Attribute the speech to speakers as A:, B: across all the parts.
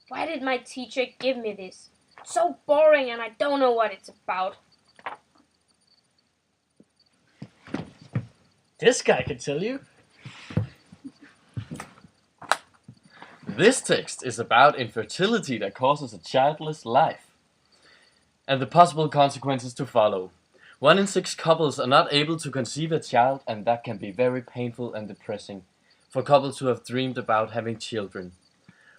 A: Why did my teacher give me this? It's so boring and I don't know what it's about.
B: This guy can tell you. This text is about infertility that causes a childless life and the possible consequences to follow. 1 in 6 couples are not able to conceive a child, and that can be very painful and depressing for couples who have dreamed about having children.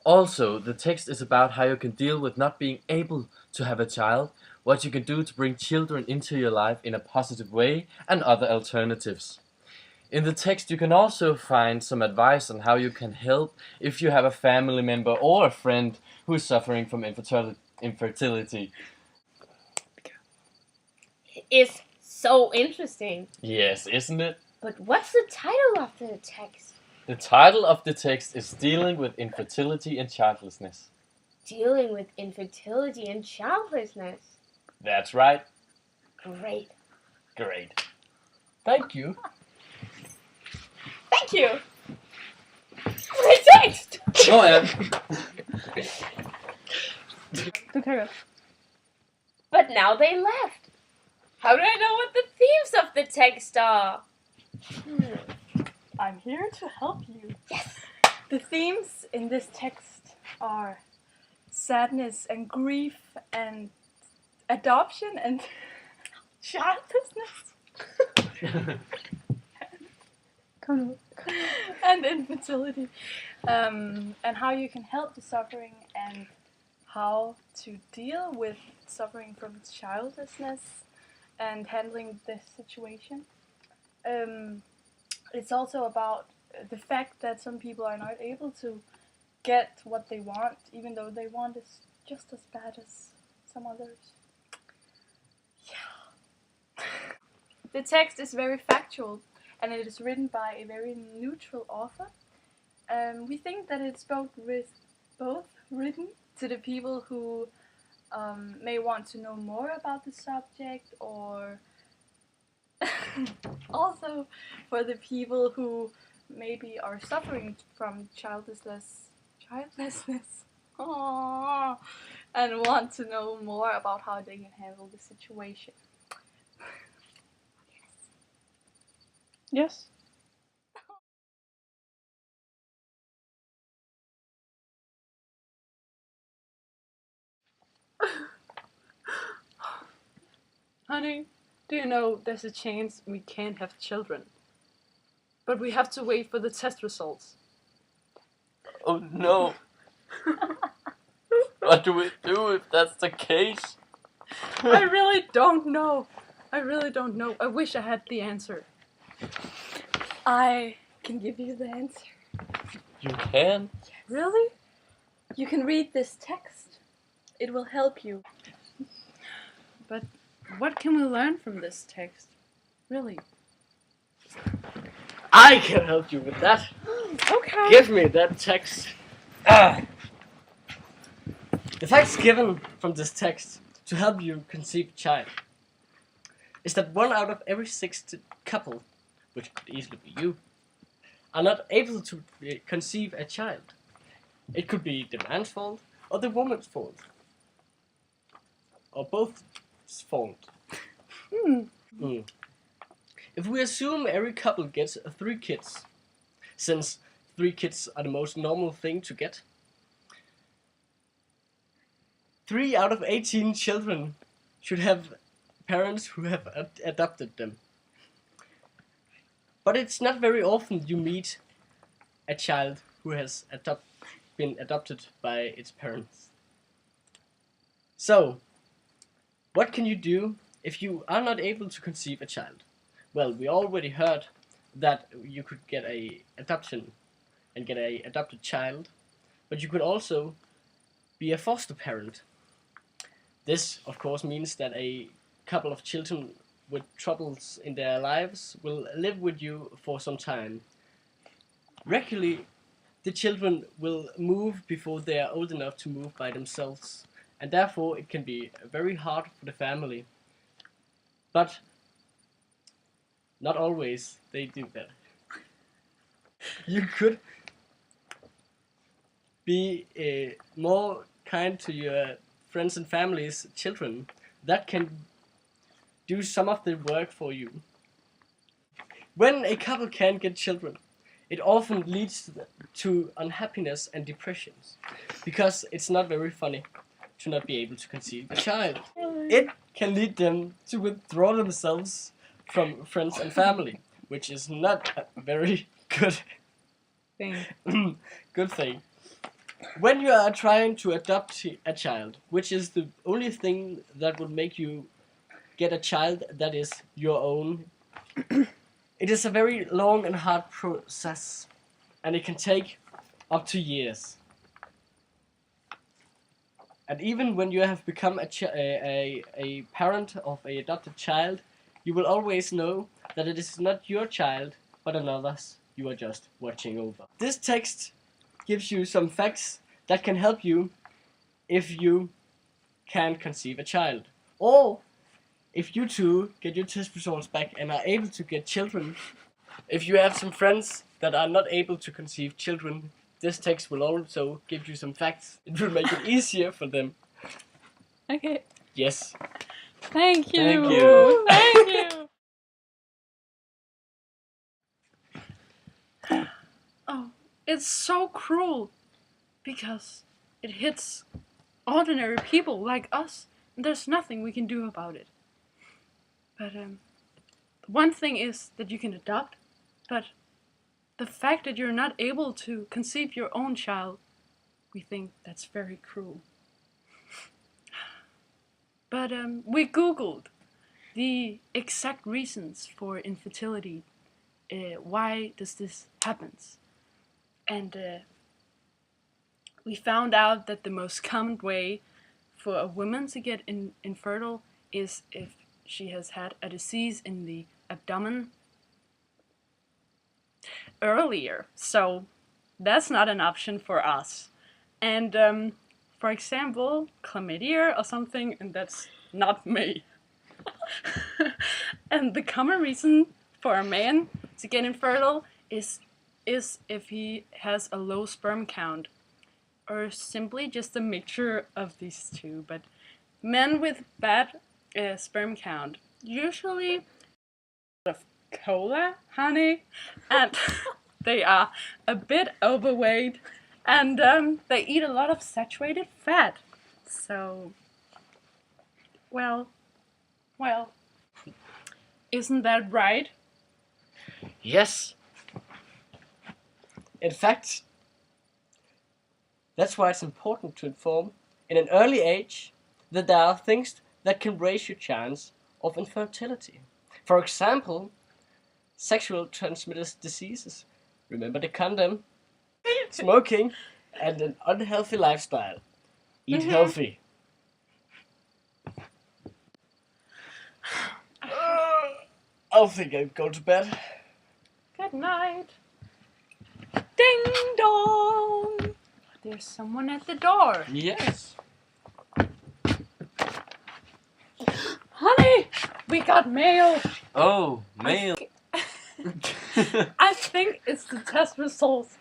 B: Also, the text is about how you can deal with not being able to have a child, what you can do to bring children into your life in a positive way, and other alternatives. In the text, you can also find some advice on how you can help if you have a family member or a friend who is suffering from infertility.
A: It's so interesting.
B: Yes, isn't it?
A: But what's the title of the text?
B: The title of the text is Dealing with Infertility and Childlessness.
A: Dealing with infertility and childlessness.
B: That's right.
A: Great.
B: Great. Thank you.
A: Thank you. Great text.
B: Go ahead.
A: But now they left. How do I know what the themes of the text are?
C: I'm here to help you.
A: Yes.
C: The themes in this text are sadness and grief and adoption and childlessness and infertility, and how you can help the suffering and how to deal with suffering from childlessness and handling this situation. It's also about the fact that some people are not able to get what they want, even though they want it just as bad as some others. Yeah. The text is very factual, and it is written by a very neutral author. We think that it's both written to the people who may want to know more about the subject, or also for the people who maybe are suffering from childlessness and want to know more about how they can handle the situation.
D: Yes. Honey, do you know there's a chance we can't have children? But we have to wait for the test results.
B: Oh no. What do we do if that's the case?
D: I really don't know. I wish I had the answer.
C: I can give you the answer.
B: You can?
C: Really? You can read this text. It will help you.
D: But what can we learn from this text? Really?
B: I can help you with that.
D: Okay.
B: Give me that text. The facts given from this text to help you conceive a child is that 1 out of every 6 couple, which could easily be you, are not able to conceive a child. It could be the man's fault or the woman's fault, or both's fault. If we assume every couple gets 3 kids, since 3 kids are the most normal thing to get, 3 out of 18 children should have parents who have adopted them. But it's not very often you meet a child who has been adopted by its parents. So, what can you do if you are not able to conceive a child? Well, we already heard that you could get an adoption and get an adopted child, but you could also be a foster parent. This, of course, means that a couple of children with troubles in their lives will live with you for some time. Regularly, the children will move before they are old enough to move by themselves,
E: and therefore it can be very hard for the family. But not always they do that. You could be more kind to your friends and family's children. That can do some of the work for you. When a couple can't get children, it often leads to unhappiness and depressions, because it's not very funny to not be able to conceive a child. It can lead them to withdraw themselves from friends and family, which is not a very good good thing. When you are trying to adopt a child, which is the only thing that would make you get a child that is your own, it is a very long and hard process, and it can take up to years. And even when you have become a parent of a adopted child, you will always know that it is not your child, but another's you are just watching over. This text gives you some facts that can help you if you can't conceive a child. Or if you two get your test results back and are able to get children. If you have some friends that are not able to conceive children, this text will also give you some facts. It will make it easier for them.
D: Okay.
E: Yes.
D: Thank you.
B: Thank you.
D: Thank you. Oh, it's so cruel because it hits ordinary people like us, and there's nothing we can do about it. But one thing is that you can adopt, but the fact that you're not able to conceive your own child, we think that's very cruel. But we Googled the exact reasons for infertility. Why does this happen? And we found out that the most common way for a woman to get infertile is if she has had a disease in the abdomen earlier. So that's not an option for us. And for example, chlamydia or something, and that's not me. And the common reason for a man to get infertile is if he has a low sperm count, or simply just a mixture of these two. But men with bad sperm count usually of cola, honey, and they are a bit overweight, and they eat a lot of saturated fat. So, well, isn't that right?
E: Yes. In fact, that's why it's important to inform in an early age that there are things that can raise your chance of infertility. For example, sexual transmitted diseases. Remember the condom, smoking, and an unhealthy lifestyle. Eat healthy. I think I'll go to bed.
D: Good night. Ding dong! There's someone at the door.
B: Yes.
D: Honey, we got mail.
B: Oh, mail.
D: I think it's the test results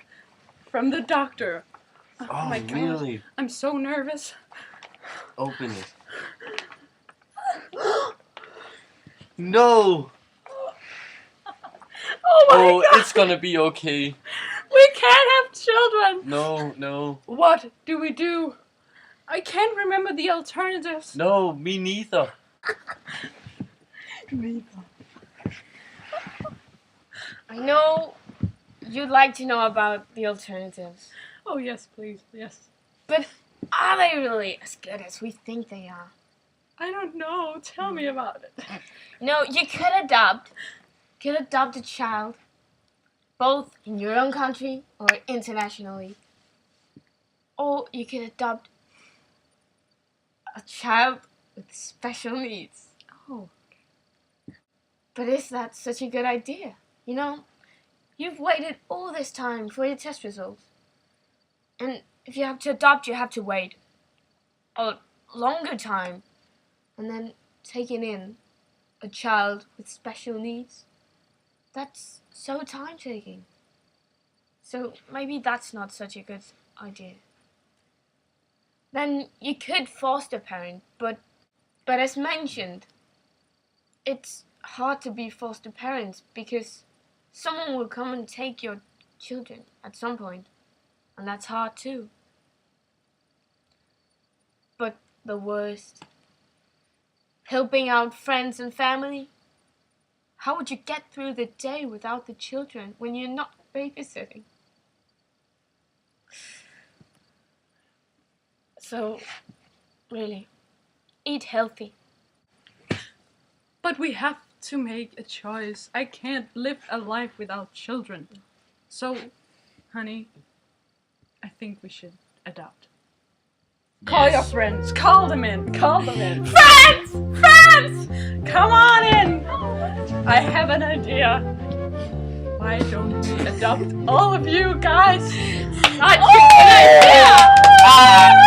D: from the doctor.
B: Oh,
D: my God.
B: really?
D: I'm so nervous.
B: Open it. No.
D: Oh my
B: Oh,
D: God!
B: it's gonna be okay.
D: We can't have children.
B: No.
D: What do we do? I can't remember the alternatives.
B: No, me neither.
A: I know you'd like to know about the alternatives,
D: Oh yes, please, yes.
A: but are they really as good as we think they are?
D: I don't know. Tell me about it.
A: No, you could adopt a child, both in your own country or internationally. Or you could adopt a child with special needs.
D: Oh.
A: But is that such a good idea? You know, you've waited all this time for your test results. And if you have to adopt, you have to wait a longer time, and then taking in a child with special needs, that's so time-taking. So maybe that's not such a good idea. Then you could foster parent, but as mentioned, it's hard to be foster parents because someone will come and take your children at some point, and that's hard too. But the worst, helping out friends and family. How would you get through the day without the children when you're not babysitting? So, really, eat healthy.
D: But we have to make a choice. I can't live a life without children. So, honey, I think we should adopt. Call your friends. Call them in. Call them in. Friends! Friends! Come on in! I have an idea. Why don't we adopt all of you guys? Such a good idea!